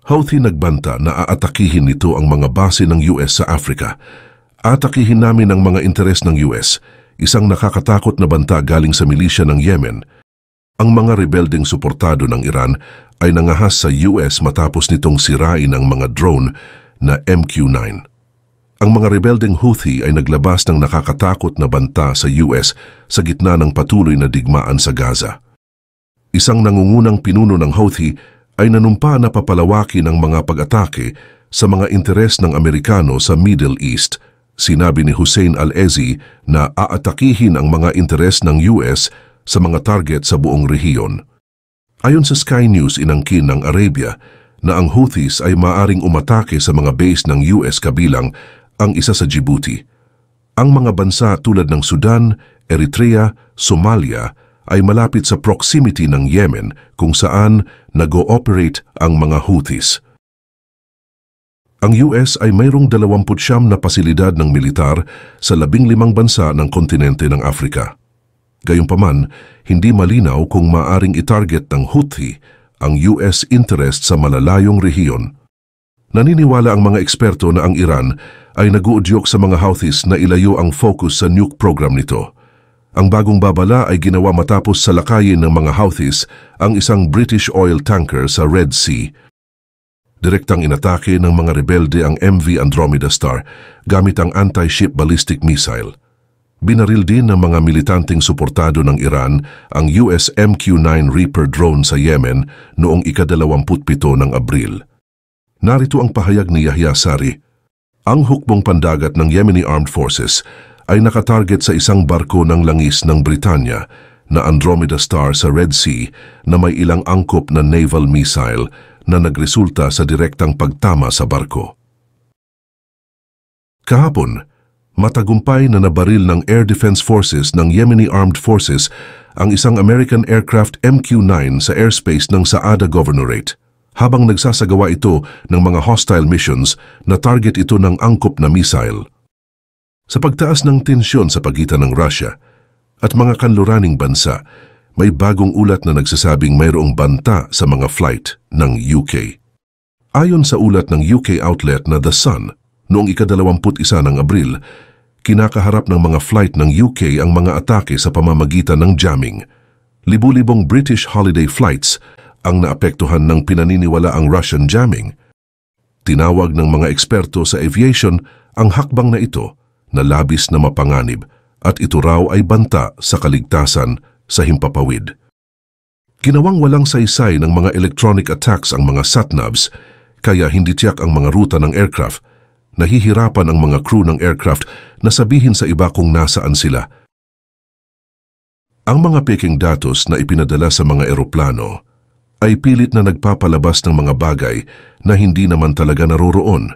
Houthi nagbanta na aatakihin nito ang mga base ng US sa Africa. Atakihin namin ang mga interes ng US, isang nakakatakot na banta galing sa milisya ng Yemen. Ang mga rebeldeng suportado ng Iran ay nangahas sa US matapos nitong sirain ang mga drone na MQ-9. Ang mga rebeldeng Houthi ay naglabas ng nakakatakot na banta sa US sa gitna ng patuloy na digmaan sa Gaza. Isang nangungunang pinuno ng Houthi ay nanumpa na papalawakin ang mga pag-atake sa mga interes ng Amerikano sa Middle East. Sinabi ni Hussein Al-Ezi na aatakihin ang mga interes ng US sa mga target sa buong rehiyon. Ayon sa Sky News, inangkin ng Arabia na ang Houthis ay maaring umatake sa mga base ng US kabilang ang isa sa Djibouti. Ang mga bansa tulad ng Sudan, Eritrea, Somalia ay malapit sa proximity ng Yemen kung saan nag-ooperate ang mga Houthis. Ang US ay mayroong 29 na pasilidad ng militar sa 15 bansa ng kontinente ng Afrika. Gayunpaman, hindi malinaw kung maaring itarget ng Houthi ang US interest sa malalayong rehiyon. Naniniwala ang mga eksperto na ang Iran ay nag-uudyok sa mga Houthis na ilayo ang focus sa nuke program nito. Ang bagong babala ay ginawa matapos salakayin ng mga Houthis ang isang British oil tanker sa Red Sea. Direktang inatake ng mga rebelde ang MV Andromeda Star gamit ang anti-ship ballistic missile. Binaril din ng mga militanteng suportado ng Iran ang US MQ-9 Reaper drone sa Yemen noong ika-27 ng Abril. Narito ang pahayag ni Yahya Sari. Ang hukbong pandagat ng Yemeni Armed Forces ay nakatarget sa isang barko ng langis ng Britanya na Andromeda Star sa Red Sea na may ilang angkop na naval missile na nagresulta sa direktang pagtama sa barko. Kahapon, matagumpay na nabaril ng Air Defense Forces ng Yemeni Armed Forces ang isang American aircraft MQ-9 sa airspace ng Saada Governorate. Habang nagsasagawa ito ng mga hostile missions, na target ito ng angkop na missile. Sa pagtaas ng tensyon sa pagitan ng Russia at mga kanluraning bansa, may bagong ulat na nagsasabing mayroong banta sa mga flight ng UK. Ayon sa ulat ng UK outlet na The Sun, noong ika-21 ng Abril, kinakaharap ng mga flight ng UK ang mga atake sa pamamagitan ng jamming. Libu-libong British holiday flights ang naapektuhan ng pinaniniwalaang Russian jamming. Tinawag ng mga eksperto sa aviation ang hakbang na ito na labis na mapanganib at ito raw ay banta sa kaligtasan sa himpapawid. Ginawang walang saysay ng mga electronic attacks ang mga satnavs, kaya hindi tiyak ang mga ruta ng aircraft. Nahihirapan ang mga crew ng aircraft na sabihin sa iba kung nasaan sila. Ang mga peking datos na ipinadala sa mga eroplano ay pilit na nagpapalabas ng mga bagay na hindi naman talaga naroroon.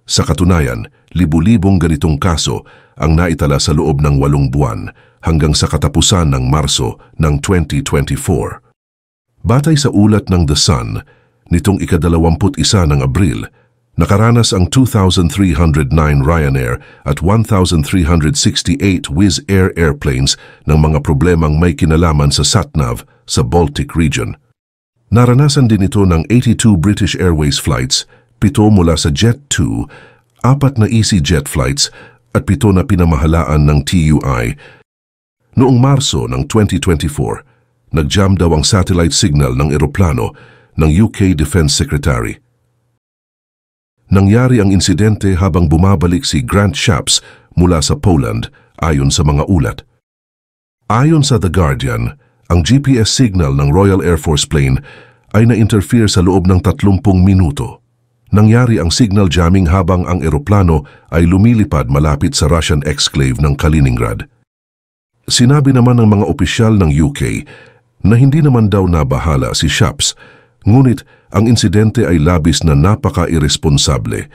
Sa katunayan, libu-libong ganitong kaso ang naitala sa loob ng 8 buwan hanggang sa katapusan ng Marso ng 2024. Batay sa ulat ng The Sun, nitong ika-21 ng Abril, nakaranas ang 2,309 Ryanair at 1,368 Wizz Air airplanes ng mga problemang may kinalaman sa satnav sa Baltic region. Naranasan din ito ng 82 British Airways flights, 7 mula sa Jet2, 4 na EasyJet flights at 7 na pinamahalaan ng TUI. Noong Marso ng 2024, nag-jam daw ang satellite signal ng eroplano ng UK Defense Secretary. Nangyari ang insidente habang bumabalik si Grant Shapps mula sa Poland ayon sa mga ulat. Ayon sa The Guardian, ang GPS signal ng Royal Air Force plane ay na-interfere sa loob ng 30 minuto. Nangyari ang signal jamming habang ang eroplano ay lumilipad malapit sa Russian exclave ng Kaliningrad. Sinabi naman ng mga opisyal ng UK na hindi naman daw nabahala si Shapps, ngunit ang insidente ay labis na napaka-irresponsable.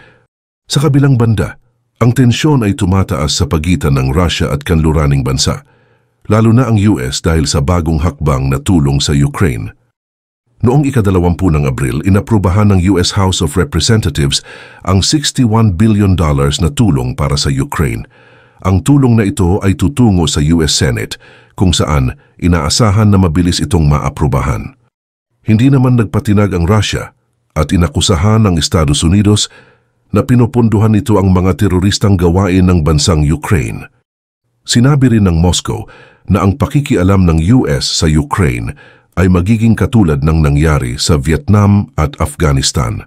Sa kabilang banda, ang tensyon ay tumataas sa pagitan ng Russia at kanluraning bansa, lalo na ang US dahil sa bagong hakbang na tulong sa Ukraine. Noong ika-20 ng Abril, inaprubahan ng US House of Representatives ang $61 billion na tulong para sa Ukraine. Ang tulong na ito ay tutungo sa US Senate, kung saan inaasahan na mabilis itong maaprubahan. Hindi naman nagpatinag ang Russia at inakusahan ng Estados Unidos na pinupunduhan nito ang mga teroristang gawain ng bansang Ukraine. Sinabi rin ng Moscow na ang pakikialam ng US sa Ukraine ay magiging katulad ng nangyari sa Vietnam at Afghanistan.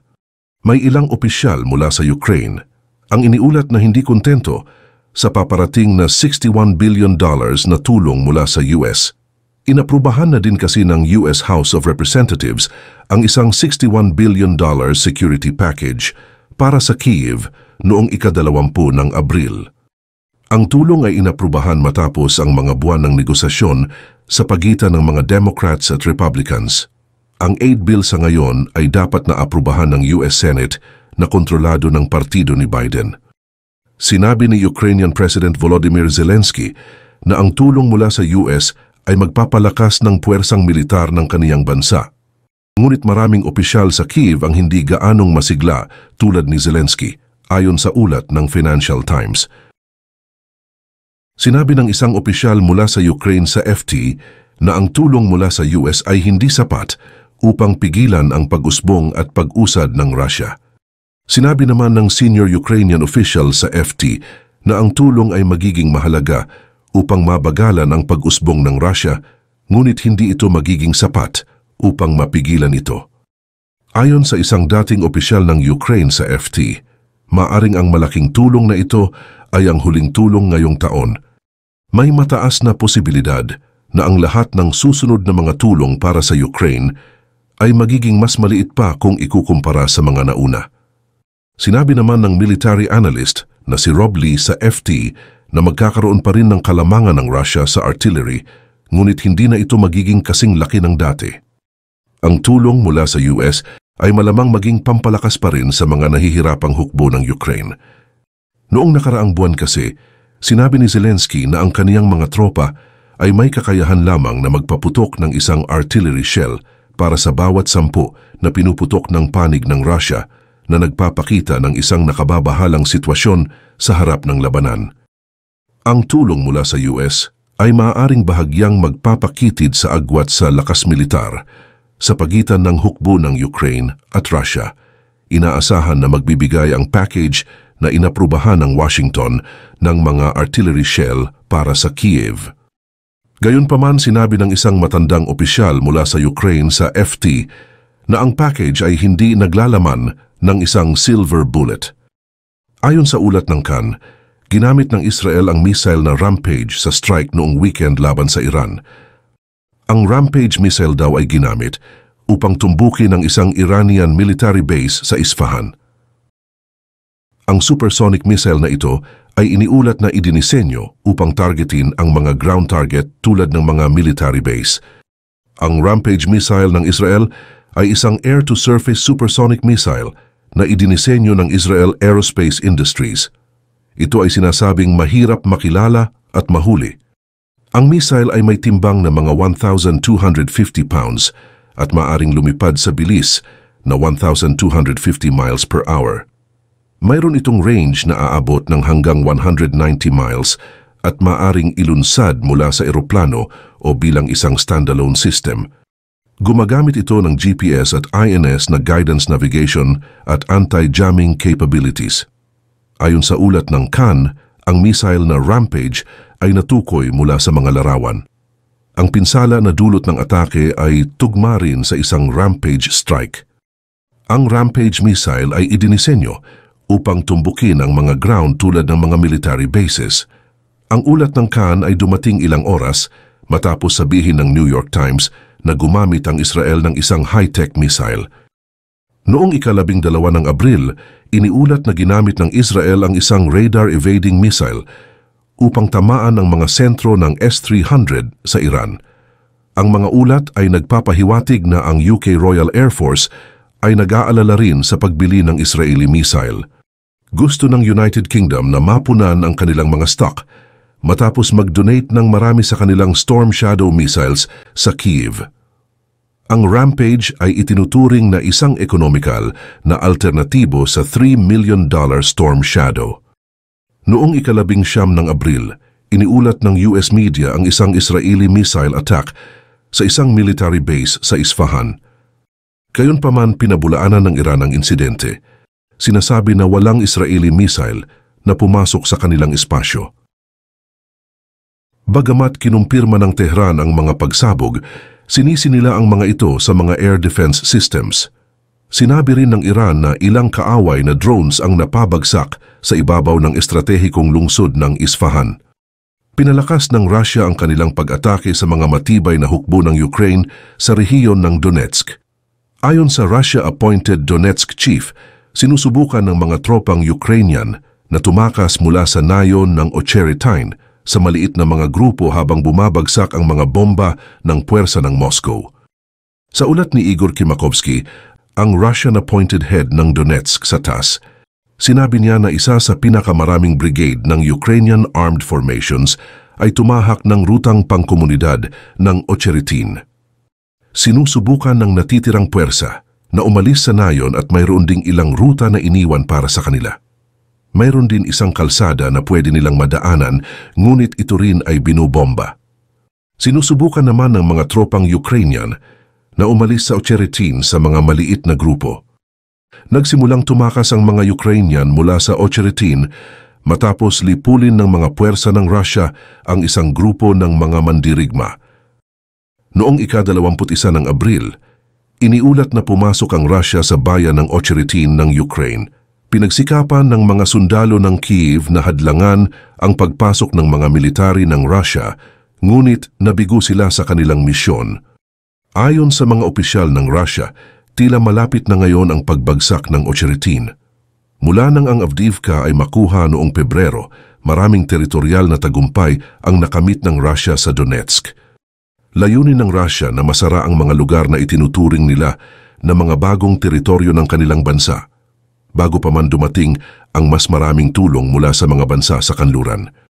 May ilang opisyal mula sa Ukraine ang iniulat na hindi kontento sa paparating na $61 billion na tulong mula sa US. Inaprubahan na din kasi ng US House of Representatives ang isang $61 billion security package para sa Kyiv noong ika-20 ng Abril. Ang tulong ay inaprubahan matapos ang mga buwan ng negosasyon sa pagitan ng mga Democrats at Republicans. Ang aid bill sa ngayon ay dapat na aprubahan ng US Senate na kontrolado ng partido ni Biden. Sinabi ni Ukrainian President Volodymyr Zelensky na ang tulong mula sa US ay magpapalakas ng puwersang militar ng kaniyang bansa. Ngunit maraming opisyal sa Kyiv ang hindi gaanong masigla tulad ni Zelensky, ayon sa ulat ng Financial Times. Sinabi ng isang opisyal mula sa Ukraine sa FT na ang tulong mula sa US ay hindi sapat upang pigilan ang pag-usbong at pag-usad ng Russia. Sinabi naman ng senior Ukrainian official sa FT na ang tulong ay magiging mahalaga upang mabagalan ang pag-usbong ng Russia, ngunit hindi ito magiging sapat upang mapigilan ito. Ayon sa isang dating opisyal ng Ukraine sa FT, maaring ang malaking tulong na ito ay ang huling tulong ngayong taon. May mataas na posibilidad na ang lahat ng susunod na mga tulong para sa Ukraine ay magiging mas maliit pa kung ikukumpara sa mga nauna. Sinabi naman ng military analyst na si Rob Lee sa FT na magkakaroon pa rin ng kalamangan ng Russia sa artillery, ngunit hindi na ito magiging kasing laki ng dati. Ang tulong mula sa US ay malamang maging pampalakas pa rin sa mga nahihirapang hukbo ng Ukraine. Noong nakaraang buwan kasi, sinabi ni Zelensky na ang kaniyang mga tropa ay may kakayahan lamang na magpaputok ng isang artillery shell para sa bawat 10 na pinuputok ng panig ng Russia na nagpapakita ng isang nakababahalang sitwasyon sa harap ng labanan. Ang tulong mula sa US ay maaaring bahagyang magpapakitid sa agwat sa lakas militar sa pagitan ng hukbo ng Ukraine at Russia. Inaasahan na magbibigay ang package na inaprubahan ng Washington ng mga artillery shell para sa Kyiv. Gayunpaman, sinabi ng isang matandang opisyal mula sa Ukraine sa FT na ang package ay hindi naglalaman ng isang silver bullet. Ayon sa ulat ng Khan, ginamit ng Israel ang missile na Rampage sa strike noong weekend laban sa Iran. Ang Rampage missile daw ay ginamit upang tumbukin ang isang Iranian military base sa Isfahan. Ang supersonic missile na ito ay iniulat na idinisenyo upang targetin ang mga ground target tulad ng mga military base. Ang Rampage missile ng Israel ay isang air-to-surface supersonic missile na idinisenyo ng Israel Aerospace Industries. Ito ay sinasabing mahirap makilala at mahuli. Ang missile ay may timbang na mga 1,250 pounds at maaring lumipad sa bilis na 1,250 miles per hour. Mayroon itong range na aabot ng hanggang 190 miles at maaring ilunsad mula sa eroplano o bilang isang standalone system. Gumagamit ito ng GPS at INS na guidance navigation at anti-jamming capabilities. Ayon sa ulat ng Khan, ang missile na Rampage ay natukoy mula sa mga larawan. Ang pinsala na dulot ng atake ay tugma rin sa isang Rampage strike. Ang Rampage missile ay idinisenyo upang tumbukin ang mga ground tulad ng mga military bases. Ang ulat ng Khan ay dumating ilang oras matapos sabihin ng New York Times na gumamit ang Israel ng isang high-tech missile. Noong ika-12 ng Abril, iniulat na ginamit ng Israel ang isang radar-evading missile upang tamaan ang mga sentro ng S-300 sa Iran. Ang mga ulat ay nagpapahiwatig na ang UK Royal Air Force ay nag-aalala rin sa pagbili ng Israeli missile. Gusto ng United Kingdom na mapunan ang kanilang mga stock matapos mag-donate ng marami sa kanilang Storm Shadow missiles sa Kyiv. Ang Rampage ay itinuturing na isang ekonomikal na alternatibo sa $3 million Storm Shadow. Noong ika-19 ng Abril, iniulat ng US media ang isang Israeli missile attack sa isang military base sa Isfahan. Gayunpaman pinabulaanan ng Iran ang insidente. Sinasabi na walang Israeli missile na pumasok sa kanilang espasyo. Bagamat kinumpirma ng Tehran ang mga pagsabog, sinisi nila ang mga ito sa mga air defense systems. Sinabi rin ng Iran na ilang kaaway na drones ang napabagsak sa ibabaw ng estratehikong lungsod ng Isfahan. Pinalakas ng Russia ang kanilang pag-atake sa mga matibay na hukbo ng Ukraine sa rehiyon ng Donetsk. Ayon sa Russia-appointed Donetsk chief, sinusubukan ng mga tropang Ukrainian na tumakas mula sa nayon ng Ocheretine sa maliit na mga grupo habang bumabagsak ang mga bomba ng puwersa ng Moscow. Sa ulat ni Igor Kimakovsky, ang Russian-appointed head ng Donetsk sa TASS, sinabi niya na isa sa pinakamaraming brigade ng Ukrainian Armed Formations ay tumahak ng rutang pangkomunidad ng Ocheretine. Sinusubukan ng natitirang puwersa na umalis sa nayon at mayroon ding ilang ruta na iniwan para sa kanila. Mayroon din isang kalsada na pwede nilang madaanan, ngunit ito rin ay binubomba. Sinusubukan naman ng mga tropang Ukrainian na umalis sa Ocheretine sa mga maliit na grupo. Nagsimulang tumakas ang mga Ukrainian mula sa Ocheretine matapos lipulin ng mga puwersa ng Russia ang isang grupo ng mga mandirigma. Noong ika-21 ng Abril, iniulat na pumasok ang Russia sa bayan ng Ocheretine ng Ukraine. Pinagsikapan ng mga sundalo ng Kyiv na hadlangan ang pagpasok ng mga military ng Russia, ngunit nabigo sila sa kanilang misyon. Ayon sa mga opisyal ng Russia, tila malapit na ngayon ang pagbagsak ng Ocheretine. Mula nang ang Avdiivka ay makuha noong Pebrero, maraming teritorial na tagumpay ang nakamit ng Russia sa Donetsk. Layunin ng Russia na masara ang mga lugar na itinuturing nila na mga bagong teritoryo ng kanilang bansa, bago pa man dumating ang mas maraming tulong mula sa mga bansa sa kanluran.